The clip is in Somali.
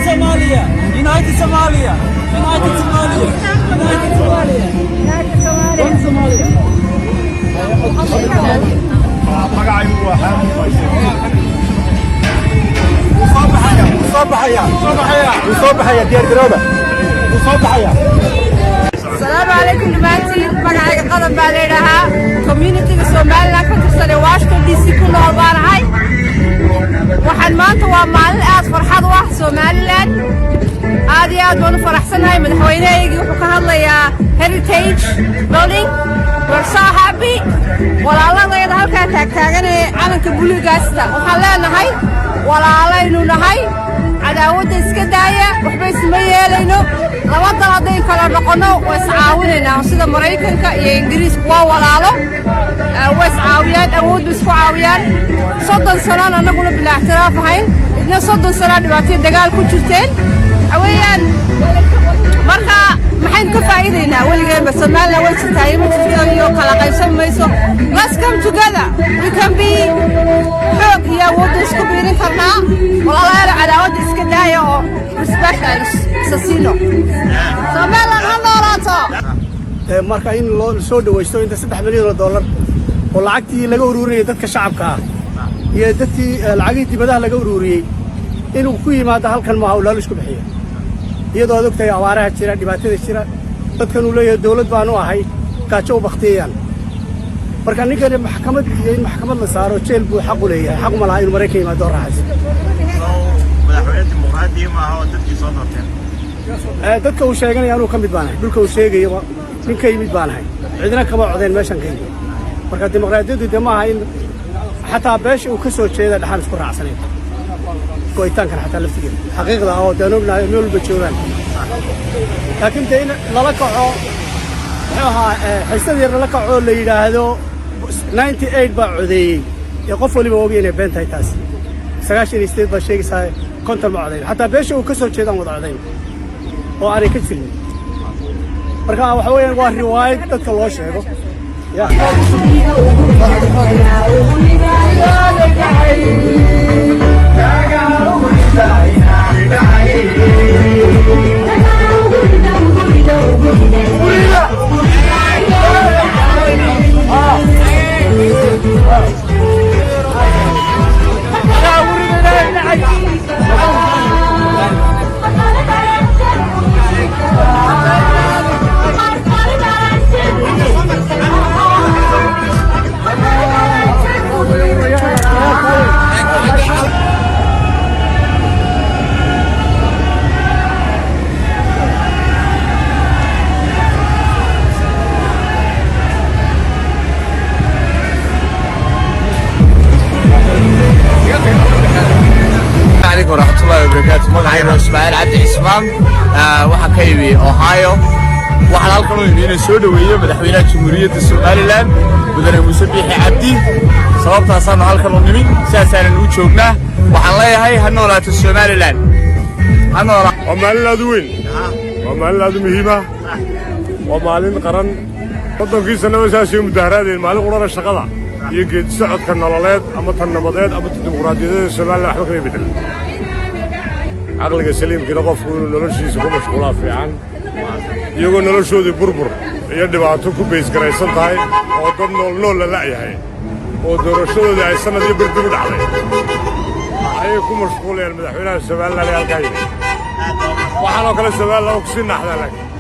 Somalia, United Somalia, United Somalia, United Somalia, United Somalia, One Somalia. وصبحية ديار قرابة وصبحية. السلام عليكم دمانتين magacayga qadan baa leedahaa community-ga Soomaaliland ka tirsan ee Washington DC ku nool baan ahay waxaan maanta waa maalin aad farxad u ah Soomaaliland aad iyo aad baan u faraxsanahay madaxweynahaygii wuxuu ka hadlayaa heritage building we're so happy walaaladayda halkaa taagtaagan ee calanka buluugaasta waxaan leenahay walaalaynu nahay cadaawada iska daaya waxba isma yeelayno laba dal haddaynu kala noqonno way iscaawinaynaa sida Maraykanka iyo Ingiriisku waa walaalo way iscaawiyaan awooddu isku caawiyaan 30 sano annaguna bilaa ixtiraaf ahayn idna 30 sano dhibaato dagaal ku jirteen awayaan marka maxaynu ka faa'iidaynaa weligeeba Soomaaliland way jirtaa ma jirto iyo kala qaybsan mayso let's come together we can be xoog iyo awooddu isku biirin karnaa walaalayaal cadaawada iska daaya oo respect and sasino Soomaaliland ha noolaato marka in loo soo dhawaysto inta $3 milyan oo lacagtii laga ururiyay dadka shacabka ah iyo dadkii lacagii dibadaha laga ururiyay inuu ku yimaado halkan ma hawlo la isku bixiyo iyadoo aad ogtahay awaaraha jira dhibaatada jira dadkan uu leeyahay dawlad baan u ahay kaajo u baqtiyaan marka ninkan maxkamad iyo in maxkamad la saaro jeel buu xaq u leeyahay xaq ma laha inuu Mareykan yimaado raaxaysan madaxweynaha dimuqraadiga ma aha dadkii soo doorteen dadka uu sheeganaya inuu ka mid baan ahay dhulka uu sheegayo ninka yimid baan ahay cidina kama codeen meeshan ka yimid marka dimuqraadiyadu de ma aha in xataa beesha uu ka soo jeeda dhaxal isku raacsanay go'itaankan xataa laftigeeda xaqiiqda oo danobnahay meel walba joogaan laakiin de in lala kaco xiisadii lala kaco la yidhaahdo 98 baa codeeyey ee qof waliba ogi inay been tahay taas 98 baa sheegaysaa konton ma codeyn xataa beesha uu ka soo jeedaan wada codeyn oo aanay ka jirin marka waxa weeyaan waa riwaayad dadka loo sheego ورحمة الله وبركاته. مقعي إسماعيل عبد عثمان waxaan ka yimi Ohio waxaan halkan u yimid soo dhaweeyo madaxweynaha Jamhuuriyadda Soomaaliland mudane Muuse Biixi Cabdi sababtaas aan halkan u nimid sidaasaan u joognaa waxaan leeyahay ha noolaato Soomaaliland ha noolaato ومالين أدوين ومالين أدو مهمة ومالين قرن قدام كيس أنا مساسي مدهرات مالين قرار الشغلة يجي تسعد كنالات أما تنمضات أما الديمقراطية السومال لا حكي بدل عقلك سليم كده قفون نلشي سكون مشغولات في عن يقول نلشوا دي بربر يدي بعتوكو بيس كريسان تاي وضم نول لا يعني ودرشوا دي السنة دي بردود عليه ayay ku mashquulayaan madaxweynaha Soomaaliland halkaa waxaan oo kale Soomaaliland ku sii naxdalay